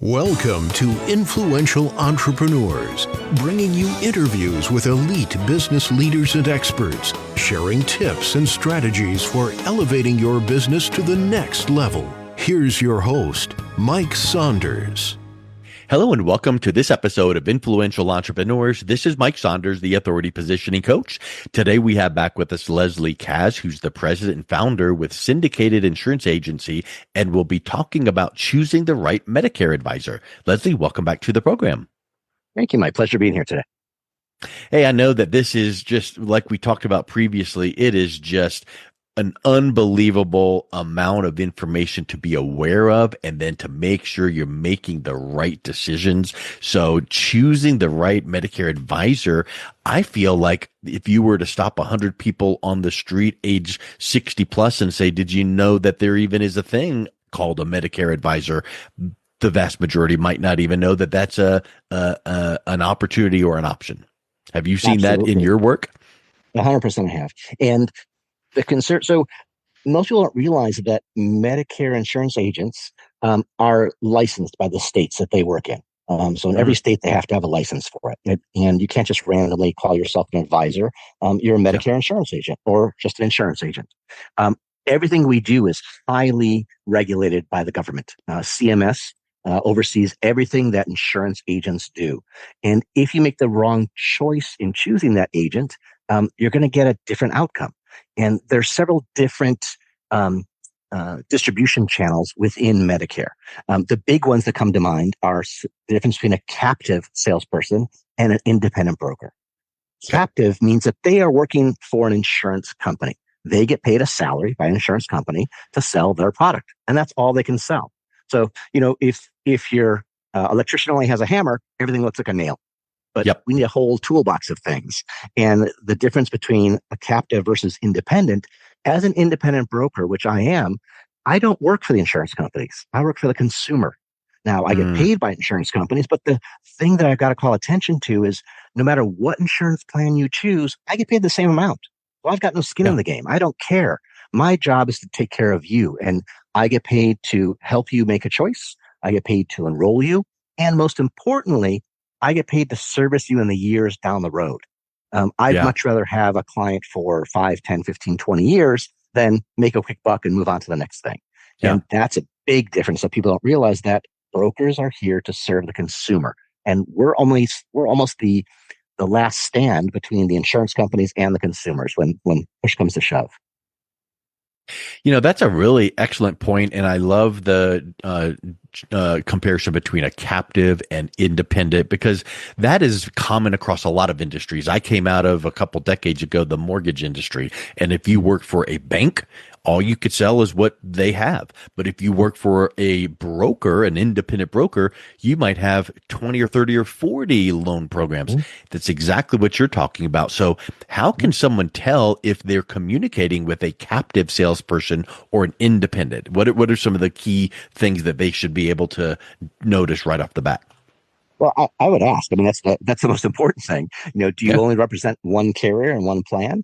Welcome to Influential Entrepreneurs, bringing you interviews with elite business leaders and experts, sharing tips and strategies for elevating your business to the next level. Here's your host, Mike Saunders. Hello and welcome to this episode of Influential Entrepreneurs. This is Mike Saunders, the Authority Positioning Coach. Today we have back with us Leslie Kaz, who's the president and founder with Syndicated Insurance Agency, and we'll be talking about choosing the right Medicare advisor. Leslie, welcome back to the program. Thank you. My pleasure being here today. Hey, I know that this is just like we talked about previously. It is just an unbelievable amount of information to be aware of and then to make sure you're making the right decisions. So choosing the right Medicare advisor, I feel like if you were to stop 100 people on the street age 60 plus and say, did you know that there even is a thing called a Medicare advisor? The vast majority might not even know that that's an opportunity or an option. Have you seen Absolutely. that in your work? 100% have. And the concern, so most people don't realize that Medicare insurance agents are licensed by the states that they work in. So in every state, they have to have a license for it. And you can't just randomly call yourself an advisor. You're a Medicare insurance agent or just an insurance agent. Everything we do is highly regulated by the government. CMS oversees everything that insurance agents do. And if you make the wrong choice in choosing that agent, you're going to get a different outcome. And there's several different distribution channels within Medicare. The big ones that come to mind are the difference between a captive salesperson and an independent broker. Captive means that they are working for an insurance company. They get paid a salary by an insurance company to sell their product, and that's all they can sell. So, if your electrician only has a hammer, everything looks like a nail. But we need a whole toolbox of things. And the difference between a captive versus independent, as an independent broker, which I am, I don't work for the insurance companies. I work for the consumer. Now, I get paid by insurance companies, but the thing that I've got to call attention to is no matter what insurance plan you choose, I get paid the same amount. Well, I've got no skin in the game. I don't care. My job is to take care of you. And I get paid to help you make a choice. I get paid to enroll you. And most importantly, I get paid to service you in the years down the road. I'd much rather have a client for 5, 10, 15, 20 years than make a quick buck and move on to the next thing. And that's a big difference. So people don't realize that brokers are here to serve the consumer. And we're almost the last stand between the insurance companies and the consumers when push comes to shove. That's a really excellent point, and I love the comparison between a captive and independent, because that is common across a lot of industries. I came out of a couple decades ago, the mortgage industry, and if you work for a bank, all you could sell is what they have. But if you work for a broker, an independent broker, you might have 20 or 30 or 40 loan programs. That's exactly what you're talking about. So how can someone tell if they're communicating with a captive salesperson or an independent? What are some of the key things that they should be able to notice right off the bat? Well, I would ask. I mean, that's the most important thing. Do you only represent one carrier and one plan?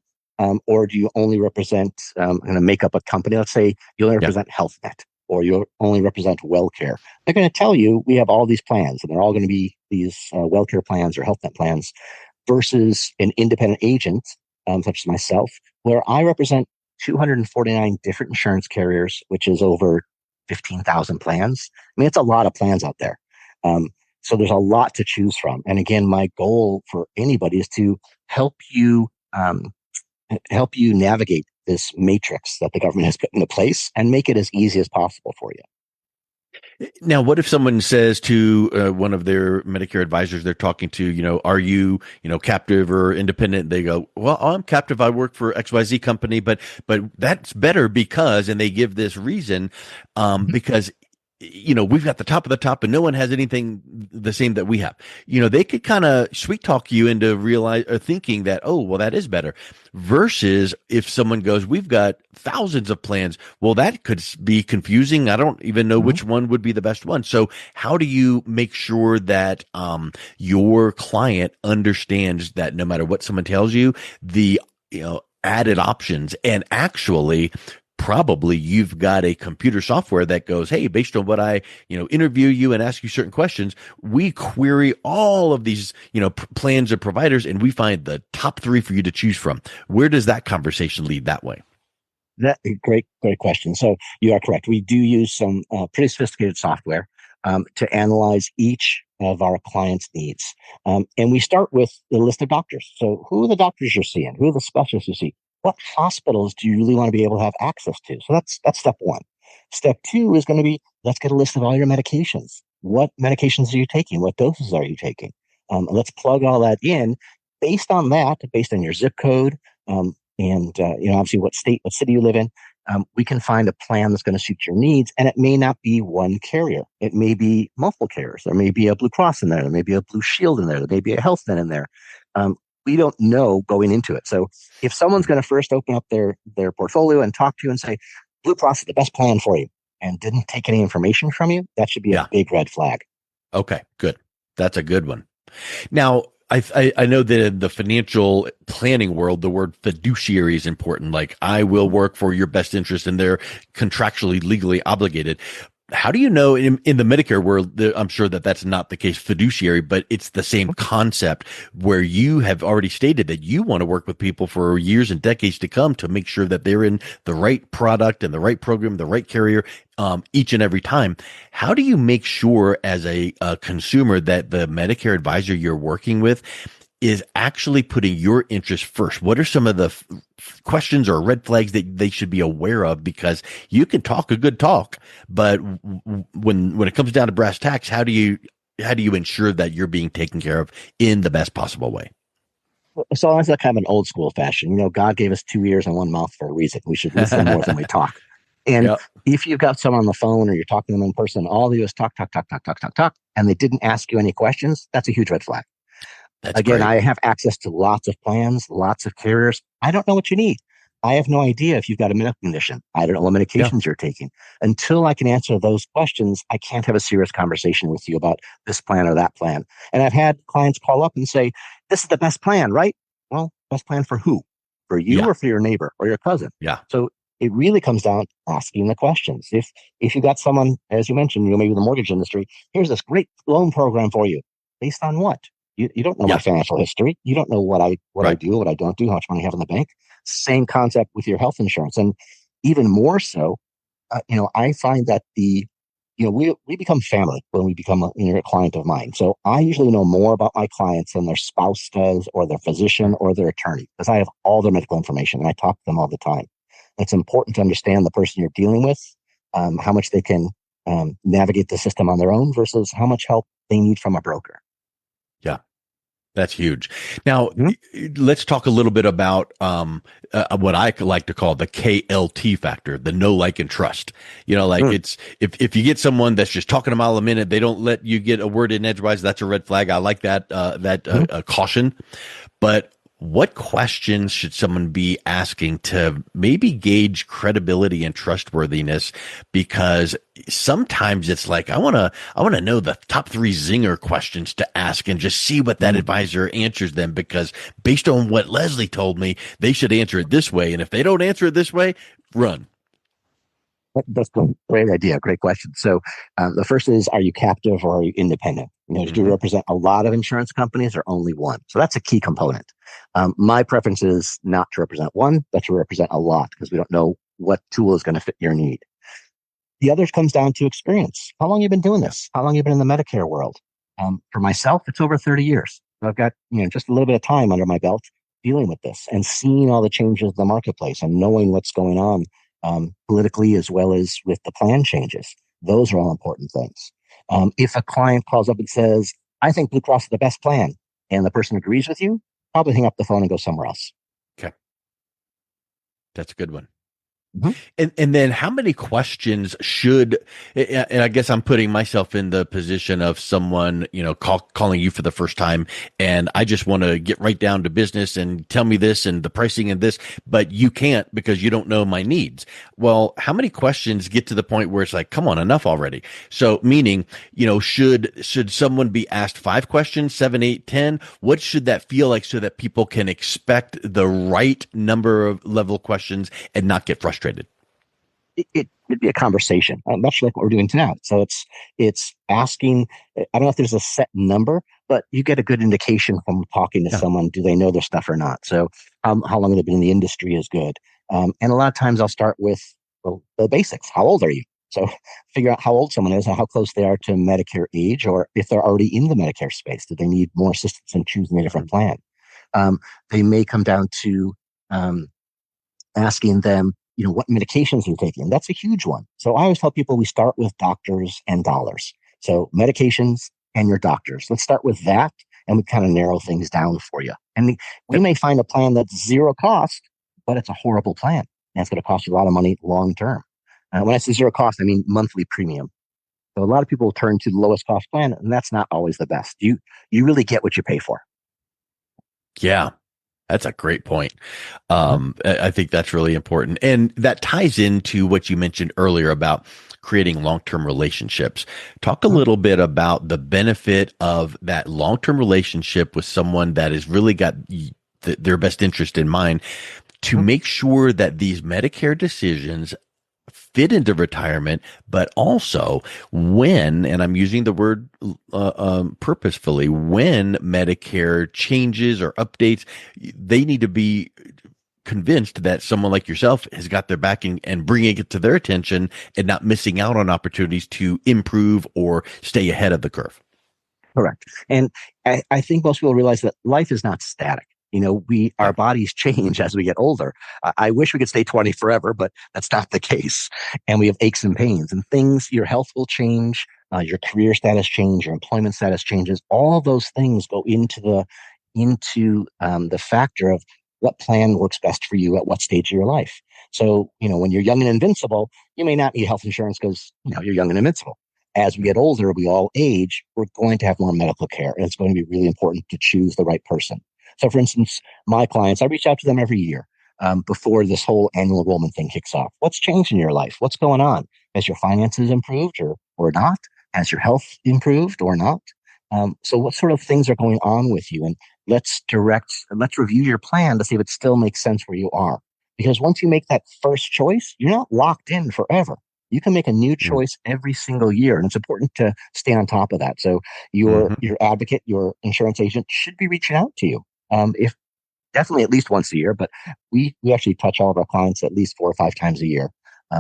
Or do you only represent, going to make up a company? Let's say you only represent HealthNet, or you only represent WellCare. They're going to tell you we have all these plans, and they're all going to be these WellCare plans or HealthNet plans, versus an independent agent, such as myself, where I represent 249 different insurance carriers, which is over 15,000 plans. I mean, it's a lot of plans out there. So there's a lot to choose from. And again, my goal for anybody is to help you navigate this matrix that the government has put into place and make it as easy as possible for you. Now, what if someone says to one of their Medicare advisors they're talking to, are you, captive or independent? They go, well, I'm captive. I work for XYZ company, but that's better because, and they give this reason, because we've got the top of the top and no one has anything the same that we have. They could kind of sweet talk you into thinking that, oh, well, that is better, versus if someone goes, we've got thousands of plans. Well, that could be confusing. I don't even know which one would be the best one. So how do you make sure that your client understands that no matter what someone tells you, the added options and actually probably you've got a computer software that goes, hey, based on what I, interview you and ask you certain questions, we query all of these, plans and providers, and we find the top three for you to choose from. Where does that conversation lead that way? That great question. So you are correct. We do use some pretty sophisticated software to analyze each of our clients' needs, and we start with the list of doctors. So who are the doctors you're seeing? Who are the specialists you see? What hospitals do you really want to be able to have access to? So that's step one. Step two is going to be, let's get a list of all your medications. What medications are you taking? What doses are you taking? Let's plug all that in. Based on that, based on your zip code, and obviously what city you live in, we can find a plan that's going to suit your needs. And it may not be one carrier. It may be multiple carriers. There may be a Blue Cross in there. There may be a Blue Shield in there. There may be a Health Net in there. We don't know going into it. So if someone's going to first open up their portfolio and talk to you and say, Blue Cross is the best plan for you, and didn't take any information from you, that should be a big red flag. Okay, good. That's a good one. Now, I know that in the financial planning world, the word fiduciary is important. Like, I will work for your best interest, and they're contractually, legally obligated. How do you know in the Medicare world, I'm sure that that's not the case, fiduciary, but it's the same concept where you have already stated that you want to work with people for years and decades to come to make sure that they're in the right product and the right program, the right carrier, each and every time. How do you make sure as a consumer that the Medicare advisor you're working with is actually putting your interest first? What are some of the questions or red flags that they should be aware of? Because you can talk a good talk, but when it comes down to brass tacks, how do you ensure that you're being taken care of in the best possible way? So that's kind of an old school fashion. God gave us 2 ears and 1 mouth for a reason. We should listen more than we talk. And Yep. if you've got someone on the phone or you're talking to them in person, all they do is talk, talk, talk, talk, talk, talk, talk, and they didn't ask you any questions, that's a huge red flag. That's Again, great. I have access to lots of plans, lots of carriers. I don't know what you need. I have no idea if you've got a medical condition. I don't know what Yeah. medications you're taking. Until I can answer those questions, I can't have a serious conversation with you about this plan or that plan. And I've had clients call up and say, this is the best plan, right? Well, best plan for who? For you Yeah. or for your neighbor or your cousin? Yeah. So it really comes down to asking the questions. If you got someone, as you mentioned, maybe the mortgage industry, here's this great loan program for you. Based on what? You don't know my Yeah. financial history. You don't know what I Right. do, what I don't do, how much money I have in the bank. Same concept with your health insurance, and even more so. I find that we become family when we become a client of mine. So I usually know more about my clients than their spouse does, or their physician, or their attorney, because I have all their medical information and I talk to them all the time. It's important to understand the person you're dealing with, how much they can navigate the system on their own versus how much help they need from a broker. Yeah. That's huge. Now, Mhm. let's talk a little bit about what I like to call the KLT factor, the know, like, and trust. Like, Mm. it's if you get someone that's just talking a mile a minute, they don't let you get a word in edgewise. That's a red flag. I like that Mhm. caution. But what questions should someone be asking to maybe gauge credibility and trustworthiness? Because sometimes it's like, I want to know the top 3 zinger questions to ask and just see what that Mhm. advisor answers them, because based on what Leslie told me, they should answer it this way. And if they don't answer it this way, run. That's a great idea. Great question. So the first is, are you captive or are you independent? Do you Hmm. represent a lot of insurance companies or only one? So that's a key component. My preference is not to represent one, but to represent a lot, because we don't know what tool is going to fit your need. The other comes down to experience. How long have you been doing Yeah. this? How long have you been in the Medicare world? For myself, it's over 30 years. So I've got just a little bit of time under my belt dealing with this and seeing all the changes in the marketplace and knowing what's going on politically, as well as with the plan changes. Those are all important things. If a client calls up and says, I think Blue Cross is the best plan, and the person agrees with you, probably hang up the phone and go somewhere else. Okay. That's a good one. Mhm. And then how many questions should, and I guess I'm putting myself in the position of someone, calling you for the first time, and I just want to get right down to business and tell me this and the pricing and this, but you can't because you don't know my needs. Well, how many questions get to the point where it's like, come on, enough already? So meaning, should someone be asked 5 questions, 7, 8, 10? What should that feel like so that people can expect the right number of level questions and not get frustrated? it'd be a conversation, much like what we're doing tonight. So it's asking. I don't know if there's a set number, but you get a good indication from talking to Yeah. someone. Do they know their stuff or not? So how long have they been in the industry is good. And a lot of times I'll start with the basics. How old are you? So figure out how old someone is and how close they are to Medicare age, or if they're already in the Medicare space, do they need more assistance in choosing a different plan? They may come down to um, asking them, what medications you're taking. That's a huge one. So I always tell people we start with doctors and dollars. So medications and your doctors. Let's start with that, and we kind of narrow things down for you. And we Yep. may find a plan that's zero cost, but it's a horrible plan. And it's going to cost you a lot of money long term. When I say zero cost, I mean monthly premium. So a lot of people turn to the lowest cost plan, and that's not always the best. You really get what you pay for. Yeah. That's a great point. Mhm. I think that's really important. And that ties into what you mentioned earlier about creating long-term relationships. Talk a Mhm. little bit about the benefit of that long-term relationship with someone that has really got their best interest in mind to Mhm. make sure that these Medicare decisions fit into retirement, but also when, and I'm using the word purposefully, when Medicare changes or updates, they need to be convinced that someone like yourself has got their backing and bringing it to their attention and not missing out on opportunities to improve or stay ahead of the curve. Correct. And I think most people realize that life is not static. Our Yeah. bodies change as we get older. I wish we could stay 20 forever, but that's not the case. And we have aches and pains and things. Your health will change, your career status change, your employment status changes. All those things go into the factor of what plan works best for you at what stage of your life. So, when you're young and invincible, you may not need health insurance because you're young and invincible. As we get older, we all age, we're going to have more medical care, and it's going to be really important to choose the right person. So, for instance, my clients, I reach out to them every year before this whole annual enrollment thing kicks off. What's changed in your life? What's going on? Has your finances improved or not? Has your health improved or not? So, what sort of things are going on with you? And let's review your plan to see if it still makes sense where you are. Because once you make that first choice, you're not locked in forever. You can make a new choice every single year, and it's important to stay on top of that. So your Mm-hmm. your advocate, your insurance agent, should be reaching out to you. If definitely at least once a year, but we actually touch all of our clients at least 4 or 5 times a year,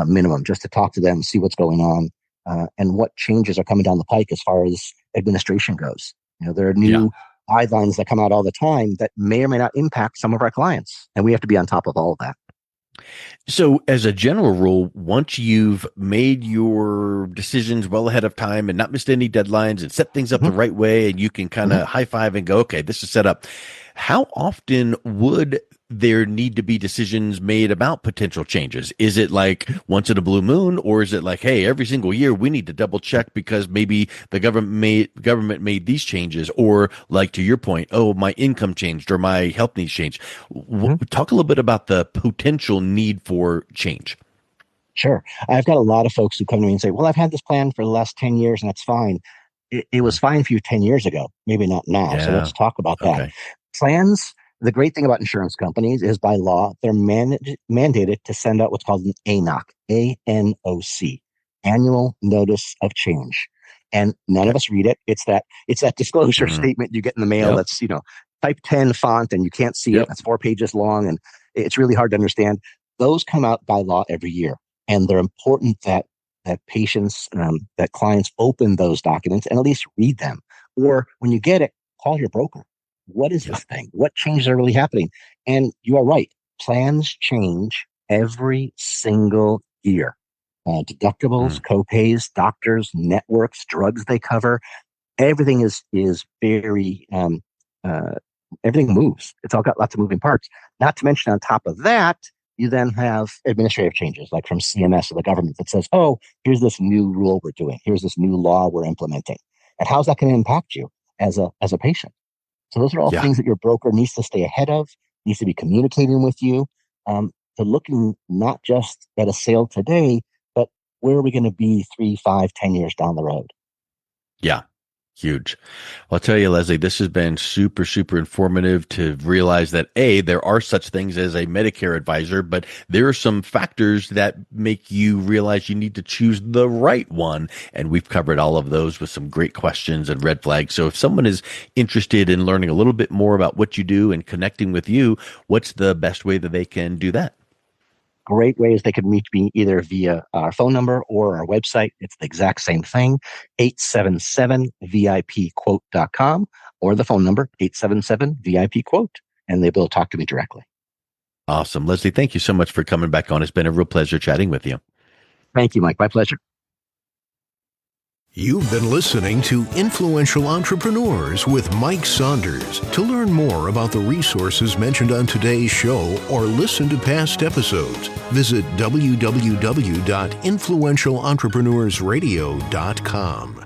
minimum, just to talk to them, see what's going on, and what changes are coming down the pike as far as administration goes. There are Yeah. new guidelines that come out all the time that may or may not impact some of our clients, and we have to be on top of all of that. So, as a general rule, once you've made your decisions well ahead of time and not missed any deadlines and set things up Mhm. the right way, and you can kind Mhm. of high five and go, okay, this is set up. How often would there need to be decisions made about potential changes? Is it like once in a blue moon, or is it like, hey, every single year we need to double check because maybe the government made these changes, or like to your point, oh, my income changed or my health needs changed. Mhm. Talk a little bit about the potential need for change. Sure. I've got a lot of folks who come to me and say, well, I've had this plan for the last 10 years and that's fine. It was fine for you 10 years ago, maybe not now. So Yeah. let's talk about that. Okay. Plans, the great thing about insurance companies is by law, they're mandated to send out what's called an ANOC, ANOC, annual notice of change. And none of Okay. us read it. It's that disclosure Mhm. statement you get in the mail Yep. that's, type 10 font and you can't see it. Yep. That's 4 pages long and it's really hard to understand. Those come out by law every year. And they're important that patients, that clients open those documents and at least read them. Or when you get it, call your broker. What is Yeah. this thing? What changes are really happening? And you are right. Plans change every single year. Deductibles, Mm. copays, doctors, networks, drugs they cover. Everything is very uh, everything moves. It's all got lots of moving parts. Not to mention, on top of that, you then have administrative changes, like from CMS or the government that says, "Oh, here's this new rule we're doing. Here's this new law we're implementing." And how's that going to impact you as a patient? So those are all Yeah. things that your broker needs to stay ahead of, needs to be communicating with you, to looking not just at a sale today, but where are we going to be 3, 5, 10 years down the road? Yeah. Huge. Well, I'll tell you, Leslie, this has been super, super informative to realize that there are such things as a Medicare advisor, but there are some factors that make you realize you need to choose the right one. And we've covered all of those with some great questions and red flags. So if someone is interested in learning a little bit more about what you do and connecting with you, what's the best way that they can do that? Great ways they could reach me either via our phone number or our website. It's the exact same thing, 877-VIPquote.com, or the phone number, 877-VIP-quote, and they'll be able to talk to me directly. Awesome. Leslie, thank you so much for coming back on. It's been a real pleasure chatting with you. Thank you, Mike. My pleasure. You've been listening to Influential Entrepreneurs with Mike Saunders. To learn more about the resources mentioned on today's show or listen to past episodes, visit www.influentialentrepreneursradio.com.